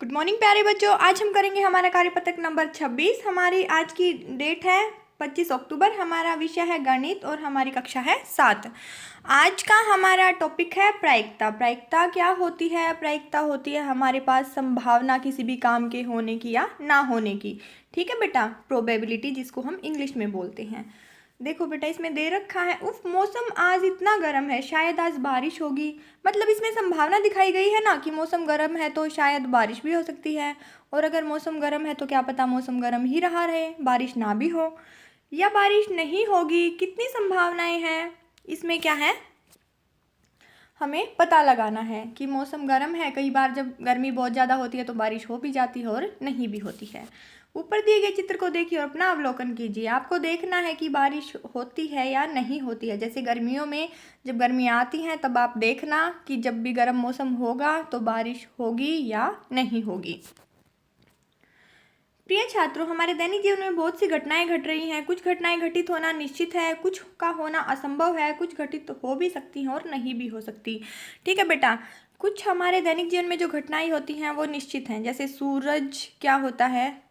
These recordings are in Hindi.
गुड मॉर्निंग प्यारे बच्चों। आज हम करेंगे हमारा कार्यपत्रक नंबर 26। हमारी आज की डेट है 25 अक्टूबर। हमारा विषय है गणित और हमारी कक्षा है 7। आज का हमारा टॉपिक है प्रायिकता। प्रायिकता क्या होती है? प्रायिकता होती है हमारे पास संभावना किसी भी काम के होने की या ना होने की। ठीक है बेटा, प्रोबेबिलिटी जिसको हम इंग्लिश में बोलते हैं। देखो बेटा, इसमें दे रखा है उफ मौसम आज इतना गर्म है, शायद आज बारिश होगी। मतलब इसमें संभावना दिखाई गई है ना कि मौसम गर्म है तो शायद बारिश भी हो सकती है। और अगर मौसम गर्म है तो क्या पता मौसम गर्म ही रहा रहे, बारिश ना भी हो या बारिश नहीं होगी। कितनी संभावनाएं हैं इसमें, क्या है हमें पता लगाना है कि मौसम गर्म है। कई बार जब गर्मी बहुत ज़्यादा होती है तो बारिश हो भी जाती है और नहीं भी होती है। ऊपर दिए गए चित्र को देखिए और अपना अवलोकन कीजिए। आपको देखना है कि बारिश होती है या नहीं होती है। जैसे गर्मियों में जब गर्मियाँ आती हैं तब आप देखना कि जब भी गर्म मौसम होगा तो बारिश होगी या नहीं होगी। प्रिय छात्रों, हमारे दैनिक जीवन में बहुत सी घटनाएं घट रही हैं। कुछ घटनाएं घटित होना निश्चित है, कुछ का होना असंभव है, कुछ घटित हो भी सकती हैं और नहीं भी हो सकती। ठीक है बेटा, कुछ हमारे दैनिक जीवन में जो घटनाएं होती हैं वो निश्चित हैं। जैसे सूरज क्या होता है,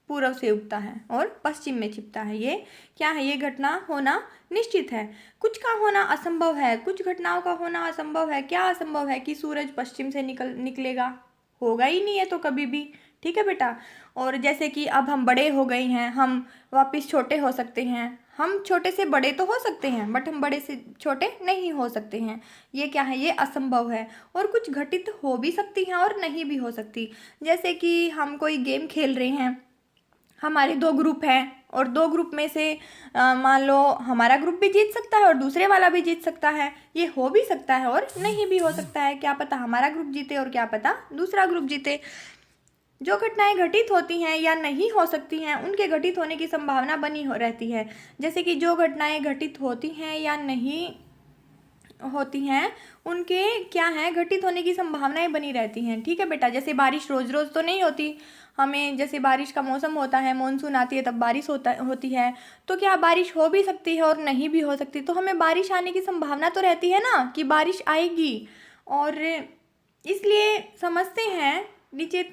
पूर्व से उगता है और पश्चिम में छिपता है। ये क्या है? ये घटना होना निश्चित है। कुछ का होना असंभव है। कुछ घटनाओं का होना असंभव है। क्या असंभव है? कि सूरज पश्चिम से निकलेगा, होगा ही नहीं है तो कभी भी। ठीक है बेटा। और जैसे कि अब हम बड़े हो गए हैं, हम वापस छोटे हो सकते हैं। हम छोटे से बड़े तो हो सकते हैं बट हम बड़े से छोटे नहीं हो सकते हैं। ये क्या है? ये असंभव है। और कुछ घटित हो भी सकती हैं और नहीं भी हो सकती। जैसे कि हम कोई गेम खेल रहे हैं, हमारे दो ग्रुप हैं और दो ग्रुप में से मान लो हमारा ग्रुप भी जीत सकता है और दूसरे वाला भी जीत सकता है। ये हो भी सकता है और नहीं भी हो सकता है। क्या पता हमारा ग्रुप जीते और क्या पता दूसरा ग्रुप जीते। जो घटनाएं घटित होती हैं या नहीं हो सकती हैं उनके घटित होने की संभावना बनी हो रहती है। जैसे कि जो घटनाएं घटित होती हैं या नहीं होती हैं उनके क्या है, घटित होने की संभावनाएं बनी रहती हैं। ठीक है बेटा। जैसे बारिश रोज रोज तो नहीं होती। हमें जैसे बारिश का मौसम होता है, मानसून आती है तब बारिश होती है। तो क्या बारिश हो भी सकती है और नहीं भी हो सकती। तो हमें बारिश आने की संभावना तो रहती है ना कि बारिश आएगी। और इसलिए समझते हैं, नीचे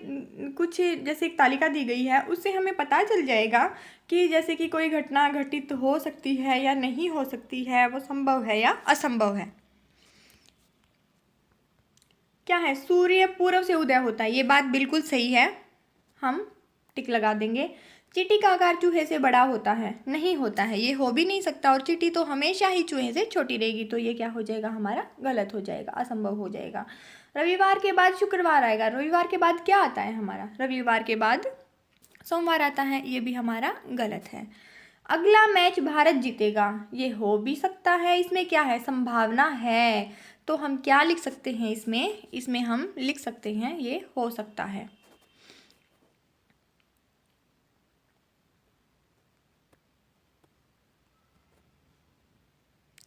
कुछ जैसे एक तालिका दी गई है उससे हमें पता चल जाएगा कि जैसे कि कोई घटना घटित हो सकती है या नहीं हो सकती है, वो संभव है या असंभव है। क्या है? सूर्य पूर्व से उदय होता है। ये बात बिल्कुल सही है, हम टिक लगा देंगे। चींटी का आकार चूहे से बड़ा होता है? नहीं होता है, ये हो भी नहीं सकता। और चींटी तो हमेशा ही चूहे से छोटी रहेगी। तो ये क्या हो जाएगा? हमारा गलत हो जाएगा, असंभव हो जाएगा। रविवार के बाद शुक्रवार आएगा। रविवार के बाद क्या आता है हमारा? रविवार के बाद सोमवार आता है। ये भी हमारा गलत है। अगला मैच भारत जीतेगा। ये हो भी सकता है। इसमें क्या है? संभावना है। तो हम क्या लिख सकते हैं इसमें हम लिख सकते हैं ये हो सकता है।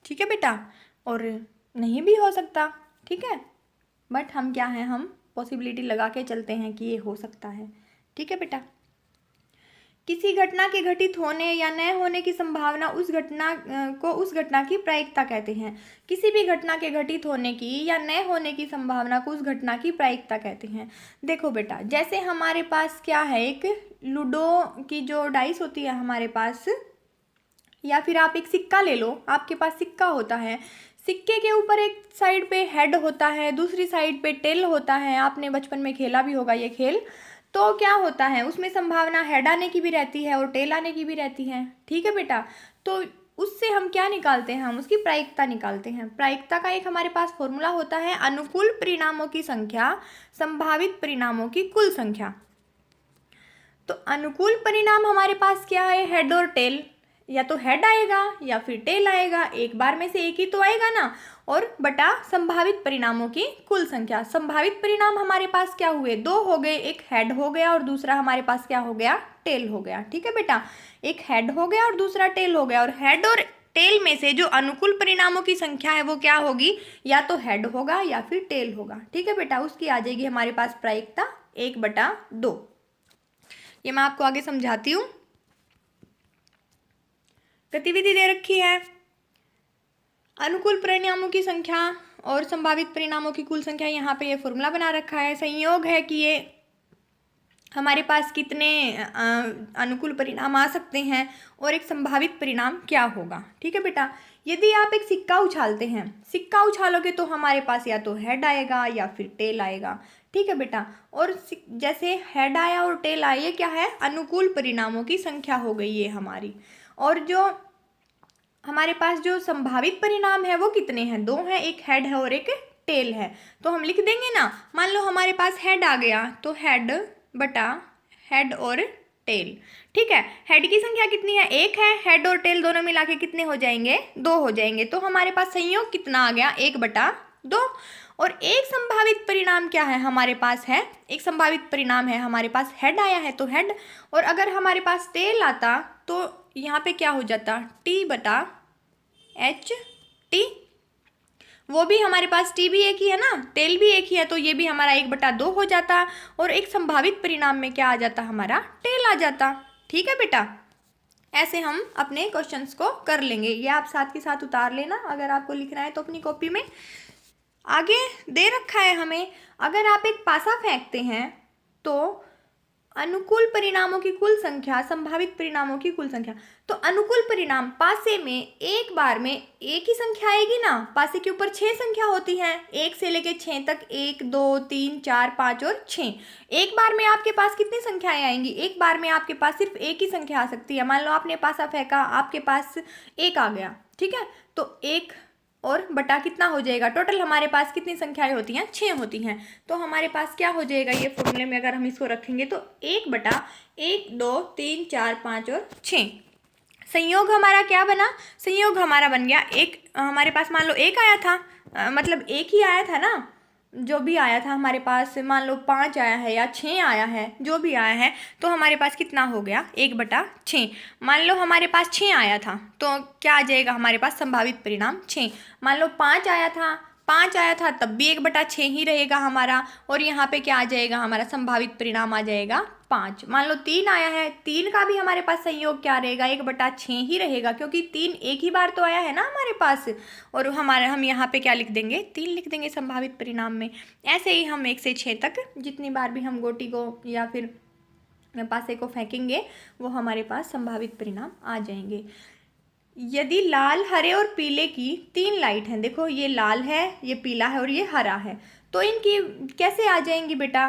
ठीक है बेटा। और नहीं भी हो सकता। ठीक है, बट हम क्या है, हम पॉसिबिलिटी लगा के चलते हैं कि ये हो सकता है। ठीक है बेटा। किसी घटना के घटित होने या न होने की संभावना उस घटना की प्रायिकता कहते हैं। किसी भी घटना के घटित होने की या न होने की संभावना को उस घटना की प्रायिकता कहते हैं। देखो बेटा, जैसे हमारे पास क्या है, एक लूडो की जो डाइस होती है हमारे पास, या फिर आप एक सिक्का ले लो, आपके पास सिक्का होता है। सिक्के के ऊपर एक साइड पे हेड होता है, दूसरी साइड पे टेल होता है। आपने बचपन में खेला भी होगा ये खेल। तो क्या होता है, उसमें संभावना हेड आने की भी रहती है और टेल आने की भी रहती है। ठीक है बेटा। तो उससे हम क्या निकालते हैं? हम उसकी प्रायिकता निकालते हैं। प्रायिकता का एक हमारे पास फॉर्मूला होता है, अनुकूल परिणामों की संख्या संभावित परिणामों की कुल संख्या। तो अनुकूल परिणाम हमारे पास क्या है? हेड और टेल। या तो हेड आएगा या फिर टेल आएगा, एक बार में से एक ही तो आएगा ना। और बटा संभावित परिणामों की कुल संख्या। संभावित परिणाम हमारे पास क्या हुए? दो हो गए, एक हेड हो गया और दूसरा हमारे पास क्या हो गया? टेल हो गया। ठीक है बेटा, एक हेड हो गया और दूसरा टेल हो गया। और हेड और टेल में से जो अनुकूल परिणामों की संख्या है वो क्या होगी? या तो हेड होगा या फिर टेल होगा। ठीक है बेटा, उसकी आ जाएगी हमारे पास प्रायिकता 1/2। ये मैं आपको आगे समझाती हूँ। गतिविधि दे रखी है, अनुकूल परिणामों की संख्या और संभावित परिणामों की कुल संख्या। यहाँ पे ये फॉर्मूला बना रखा है। संयोग है कि ये हमारे पास कितने अनुकूल परिणाम आ सकते हैं और एक संभावित परिणाम क्या होगा। ठीक है बेटा, यदि आप एक सिक्का उछालते हैं, सिक्का उछालोगे तो हमारे पास या तो हेड आएगा या फिर टेल आएगा। ठीक है बेटा, और जैसे हेड आया और टेल आया, ये क्या है, अनुकूल परिणामों की संख्या हो गई ये हमारी। और जो हमारे पास जो संभावित परिणाम है वो कितने हैं, दो हैं, एक हेड है और एक टेल है। तो हम लिख देंगे ना, मान लो हमारे पास हेड आ गया तो हेड बटा हेड और टेल। ठीक है, हेड की संख्या कितनी है, एक है, हेड और टेल दोनों मिला के कितने हो जाएंगे, दो हो जाएंगे। तो हमारे पास संयोग कितना आ गया, एक बटा दो। और एक संभावित परिणाम क्या है हमारे पास है, एक संभावित परिणाम है हमारे पास हेड आया है तो हेड, और अगर हमारे पास टेल आता तो यहाँ पे क्या हो जाता, टी बटा एच टी। वो भी हमारे पास टी भी एक ही है ना, टेल भी एक ही है, तो ये भी हमारा एक बटा दो हो जाता और एक संभावित परिणाम में क्या आ जाता, हमारा टेल आ जाता। ठीक है बेटा, ऐसे हम अपने क्वेश्चंस को कर लेंगे। ये आप साथ के साथ उतार लेना अगर आपको लिखना है तो अपनी कॉपी में। आगे दे रखा है हमें, अगर आप एक पासा फेंकते हैं तो अनुकूल परिणामों की कुल संख्या, संभावित परिणामों की कुल संख्या। तो अनुकूल परिणाम, पासे में एक बार में एक ही संख्या आएगी ना, पासे के ऊपर 6 संख्या होती हैं, 1 से लेके 6 तक, 1 2 3 4 5 और 6। एक बार में आपके पास कितनी संख्याएं आएंगी, एक बार में आपके पास सिर्फ एक ही संख्या आ सकती है। मान लो आपने पासा फेंका, आपके पास एक आ गया, ठीक है, तो एक और बटा कितना हो जाएगा, टोटल हमारे पास कितनी संख्याएं होती हैं, 6 होती हैं। तो हमारे पास क्या हो जाएगा, ये फॉर्मूले में अगर हम इसको रखेंगे तो 1 बटा 1 2 3 4 5 और 6। संयोग हमारा क्या बना, संयोग हमारा बन गया एक, हमारे पास मान लो एक आया था, मतलब एक ही आया था ना, जो भी आया था हमारे पास, मान लो 5 आया है या 6 आया है, जो भी आया है, तो हमारे पास कितना हो गया, 1/6। मान लो हमारे पास 6 आया था तो क्या आ जाएगा हमारे पास, संभावित परिणाम 6। मान लो 5 आया था, 5 आया था तब भी 1/6 ही रहेगा हमारा, और यहाँ पे क्या आ जाएगा, हमारा संभावित परिणाम आ जाएगा 5। मान लो 3 आया है, 3 का भी हमारे पास संयोग क्या रहेगा, 1/6 ही रहेगा, क्योंकि 3 एक ही बार तो आया है ना हमारे पास, और हम यहाँ पे क्या लिख देंगे, 3 लिख देंगे संभावित परिणाम में। ऐसे ही हम 1 से 6 तक जितनी बार भी हम गोटी को या फिर पासे को फेंकेंगे वो हमारे पास संभावित परिणाम आ जाएंगे। यदि लाल, हरे और पीले की 3 लाइट हैं, देखो ये लाल है, ये पीला है और ये हरा है, तो इनकी कैसे आ जाएंगी बेटा,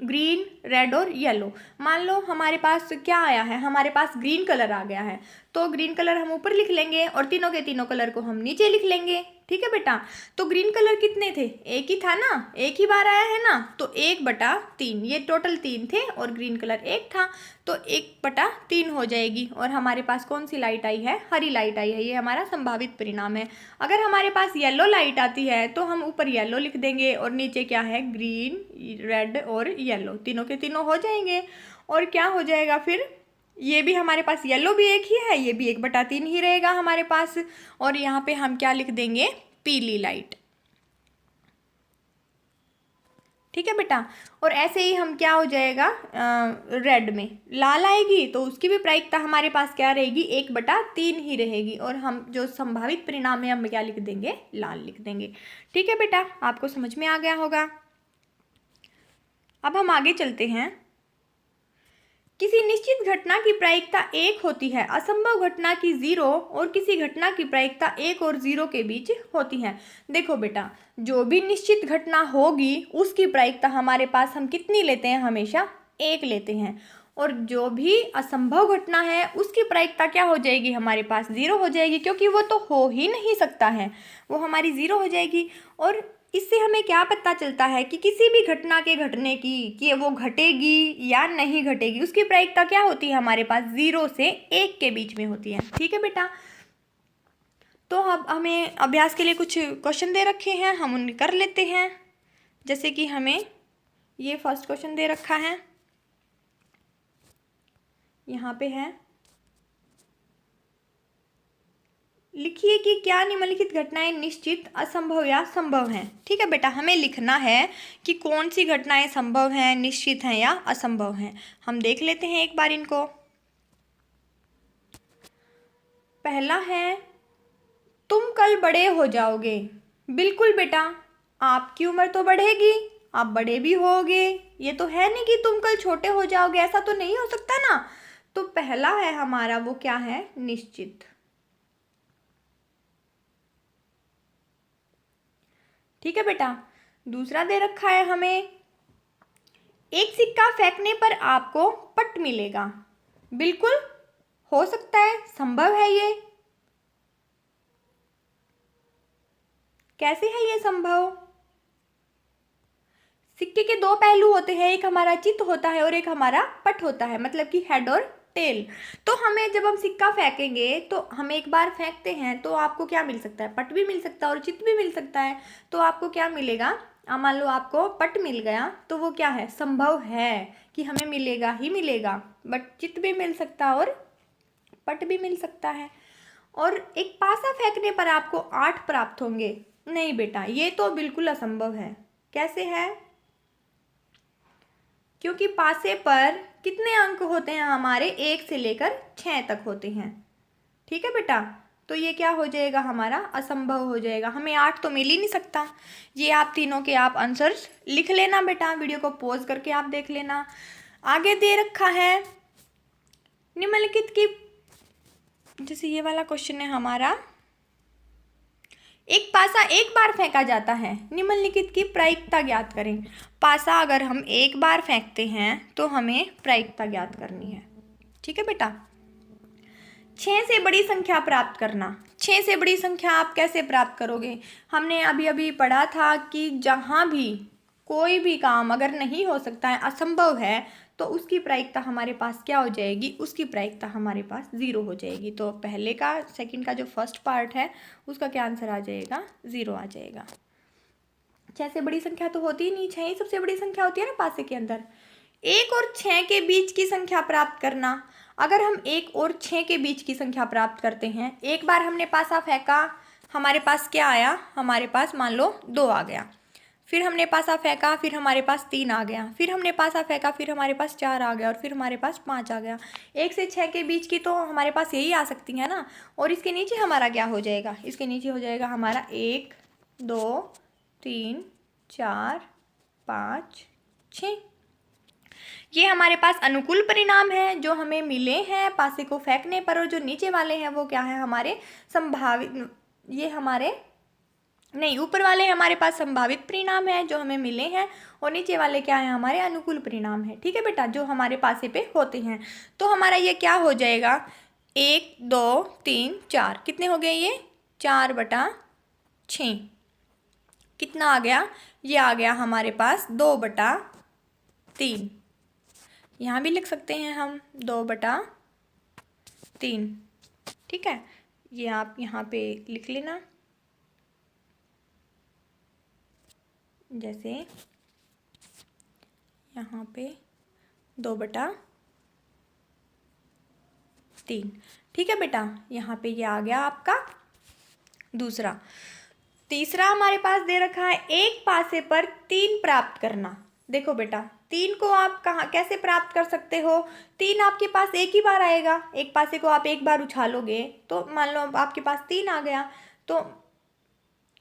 ग्रीन, रेड और येलो। मान लो हमारे पास क्या आया है, हमारे पास ग्रीन कलर आ गया है, तो ग्रीन कलर हम ऊपर लिख लेंगे और तीनों के तीनों कलर को हम नीचे लिख लेंगे। ठीक है बेटा, तो ग्रीन कलर कितने थे, एक ही था ना, एक ही बार आया है ना, तो 1/3, ये टोटल 3 थे और ग्रीन कलर एक था, तो 1/3 हो जाएगी। और हमारे पास कौन सी लाइट आई है, हरी लाइट आई है, ये हमारा संभावित परिणाम है। अगर हमारे पास येलो लाइट आती है तो हम ऊपर येलो लिख देंगे और नीचे क्या है, ग्रीन, रेड और येलो, तीनों के तीनों हो जाएंगे। और क्या हो जाएगा फिर, ये भी हमारे पास येलो भी एक ही है, ये भी 1/3 ही रहेगा हमारे पास। और यहाँ पे हम क्या लिख देंगे, पीली लाइट। ठीक है बेटा, और ऐसे ही हम क्या हो जाएगा, रेड में लाल आएगी तो उसकी भी प्रायिकता हमारे पास क्या रहेगी, 1/3 ही रहेगी, और हम जो संभावित परिणाम है हम क्या लिख देंगे, लाल लिख देंगे। ठीक है बेटा, आपको समझ में आ गया होगा। अब हम आगे चलते हैं। किसी निश्चित घटना की प्रायिकता 1 होती है, असंभव घटना की 0 और किसी घटना की प्रायिकता 1 और 0 के बीच होती है। देखो बेटा, जो भी निश्चित घटना होगी उसकी प्रायिकता हमारे पास हम कितनी लेते हैं, हमेशा 1 लेते हैं, और जो भी असंभव घटना है उसकी प्रायिकता क्या हो जाएगी, हमारे पास 0 हो जाएगी, क्योंकि वो तो हो ही नहीं सकता है, वो हमारी 0 हो जाएगी। और इससे हमें क्या पता चलता है कि किसी भी घटना के घटने की, कि वो घटेगी या नहीं घटेगी, उसकी प्रायिकता क्या होती है हमारे पास, 0 से 1 के बीच में होती है। ठीक है बेटा, तो अब हमें अभ्यास के लिए कुछ क्वेश्चन दे रखे हैं, हम उन्हें कर लेते हैं। जैसे कि हमें ये फर्स्ट क्वेश्चन दे रखा है, यहाँ पे है, लिखिए कि क्या निम्नलिखित घटनाएं निश्चित, असंभव या संभव हैं। ठीक है बेटा, हमें लिखना है कि कौन सी घटनाएं संभव हैं, निश्चित हैं या असंभव हैं। हम देख लेते हैं एक बार इनको। पहला है, तुम कल बड़े हो जाओगे। बिल्कुल बेटा, आपकी उम्र तो बढ़ेगी, आप बड़े भी होगे, ये तो है नहीं कि तुम कल छोटे हो जाओगे, ऐसा तो नहीं हो सकता ना। तो पहला है हमारा वो क्या है, निश्चित। ठीक है बेटा। दूसरा दे रखा है हमें, एक सिक्का फेंकने पर आपको पट मिलेगा। बिल्कुल हो सकता है, संभव है ये। कैसे है ये संभव? सिक्के के दो पहलू होते हैं, एक हमारा चित्त होता है और एक हमारा पट होता है, मतलब कि हेड और टेल। तो हमें जब हम सिक्का फेंकेंगे तो हम एक बार फेंकते हैं तो आपको क्या मिल सकता है, पट भी मिल सकता है और चित्त भी मिल सकता है। तो आपको क्या मिलेगा, मान लो आपको पट मिल गया तो वो क्या है, संभव है कि हमें मिलेगा ही मिलेगा, बट चित्त भी मिल सकता है और पट भी मिल सकता है। और एक पासा फेंकने पर आपको 8 प्राप्त होंगे। नहीं बेटा, ये तो बिल्कुल असंभव है। कैसे है? क्योंकि पासे पर कितने अंक होते हैं हमारे, 1 से लेकर 6 तक होते हैं। ठीक है बेटा, तो ये क्या हो जाएगा हमारा, असंभव हो जाएगा। हमें 8 तो मिल ही नहीं सकता। ये आप तीनों के आप आंसर्स लिख लेना बेटा, वीडियो को पॉज करके आप देख लेना। आगे दे रखा है निम्नलिखित की, जैसे ये वाला क्वेश्चन है हमारा, एक पासा एक बार फेंका जाता है, निम्नलिखित की प्रायिकता ज्ञात करें। पासा अगर हम एक बार फेंकते हैं तो हमें प्रायिकता ज्ञात करनी है। ठीक है बेटा। 6 से बड़ी संख्या प्राप्त करना। 6 से बड़ी संख्या आप कैसे प्राप्त करोगे? हमने अभी अभी पढ़ा था कि जहाँ भी कोई भी काम अगर नहीं हो सकता है, असंभव है, तो उसकी प्रायिकता हमारे पास क्या हो जाएगी, उसकी प्रायिकता हमारे पास 0 हो जाएगी। तो पहले का सेकंड का जो फर्स्ट पार्ट है उसका क्या आंसर आ जाएगा, 0 आ जाएगा। 6 से बड़ी संख्या तो होती ही नहीं, 6 ही सबसे बड़ी संख्या होती है ना पासे के अंदर। 1 और 6 के बीच की संख्या प्राप्त करना। अगर हम 1 और 6 के बीच की संख्या प्राप्त करते हैं, एक बार हमने पासा फेंका, हमारे पास क्या आया, हमारे पास मान लो 2 आ गया। फिर हमने पासा फेंका, फिर हमारे पास 3 आ गया। फिर हमने पासा फेंका, फिर हमारे पास 4 आ गया और फिर हमारे पास 5 आ गया। 1 से 6 के बीच की तो हमारे पास यही आ सकती है ना। और इसके नीचे हमारा क्या हो जाएगा, इसके नीचे हो जाएगा हमारा 1 2 3 4 5 6। ये हमारे पास अनुकूल परिणाम है जो हमें मिले हैं पासे को फेंकने पर, और जो नीचे वाले हैं वो क्या है, हमारे संभावित, ये हमारे नहीं, ऊपर वाले हमारे पास संभावित परिणाम है जो हमें मिले हैं, और नीचे वाले क्या है, हमारे अनुकूल परिणाम है। ठीक है बेटा, जो हमारे पासे पे होते हैं। तो हमारा ये क्या हो जाएगा, 1 2 3 4, कितने हो गए ये, 4/6। कितना आ गया, ये आ गया हमारे पास 2/3। यहाँ भी लिख सकते हैं हम 2/3। ठीक है, ये आप यहाँ पे लिख लेना, जैसे यहाँ पे 2/3। ठीक है बेटा, यहाँ पे ये आ गया आपका दूसरा। तीसरा हमारे पास दे रखा है, एक पासे पर 3 प्राप्त करना। देखो बेटा, 3 को आप कहाँ कैसे प्राप्त कर सकते हो, 3 आपके पास एक ही बार आएगा। एक पासे को आप एक बार उछालोगे तो मान लो आपके पास 3 आ गया, तो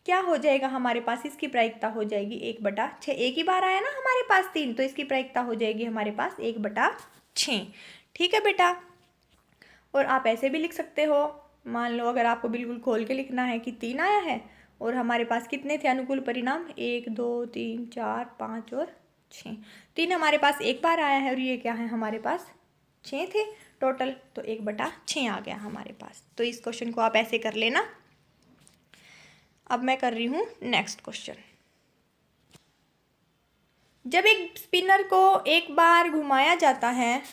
क्या हो जाएगा हमारे पास, इसकी प्रायिकता हो जाएगी 1/6। एक ही बार आया ना हमारे पास 3, तो इसकी प्रायिकता हो जाएगी हमारे पास 1/6। ठीक है बेटा। और आप ऐसे भी लिख सकते हो, मान लो अगर आपको बिल्कुल खोल के लिखना है कि 3 आया है और हमारे पास कितने थे अनुकूल परिणाम, 1 2 3 4 5 और 6। 3 हमारे पास एक बार आया है और ये क्या है, हमारे पास 6 थे टोटल, तो 1/6 आ गया हमारे पास। तो इस क्वेश्चन को आप ऐसे कर लेना। अब मैं कर रही हूँ नेक्स्ट क्वेश्चन। जब एक स्पिनर को एक बार घुमाया जाता है,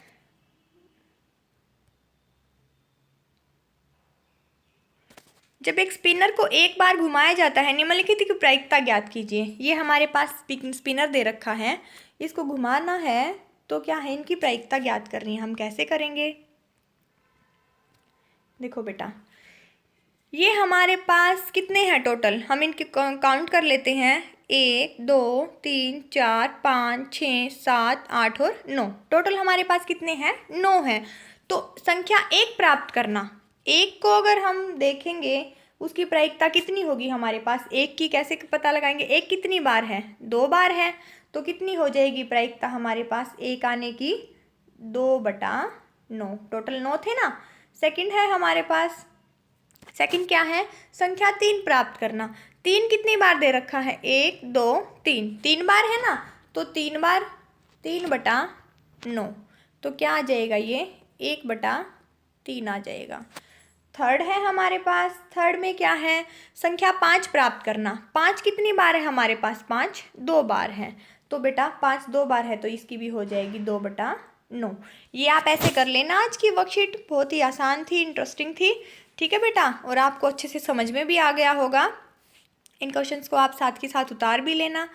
जब एक स्पिनर को एक बार घुमाया जाता है, निम्नलिखित की प्रायिकता ज्ञात कीजिए। ये हमारे पास स्पिनर दे रखा है, इसको घुमाना है, तो क्या है, इनकी प्रायिकता ज्ञात करनी है। हम कैसे करेंगे, देखो बेटा, ये हमारे पास कितने हैं टोटल, हम इनके काउंट कर लेते हैं, 1 2 3 4 5 6 7 8 और 9। टोटल हमारे पास कितने हैं, 9 हैं। तो संख्या 1 प्राप्त करना, 1 को अगर हम देखेंगे उसकी प्रायिकता कितनी होगी हमारे पास, 1 की कैसे पता लगाएंगे, 1 कितनी बार है, 2 बार है, तो कितनी हो जाएगी प्रायिकता हमारे पास 1 आने की? 2/9, टोटल 9 थे ना। सेकंड है हमारे पास, सेकंड क्या है? संख्या 3 प्राप्त करना। 3 कितनी बार दे रखा है? 1 2 3, 3 बार है ना, तो 3 बार 3/9, तो क्या आ जाएगा ये? 1/3 आ जाएगा। थर्ड है हमारे पास, थर्ड में क्या है? संख्या 5 प्राप्त करना। 5 कितनी बार है हमारे पास? 5 2 बार है, तो बेटा 5 2 बार है, तो इसकी भी हो जाएगी 2/9। ये आप ऐसे कर लेना। आज की वर्कशीट बहुत ही आसान थी, इंटरेस्टिंग थी, ठीक है बेटा, और आपको अच्छे से समझ में भी आ गया होगा। इन क्वेश्चंस को आप साथ के साथ उतार भी लेना,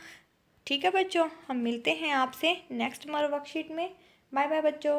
ठीक है बच्चों। हम मिलते हैं आपसे नेक्स्ट वर्कशीट में। बाय बाय बच्चों।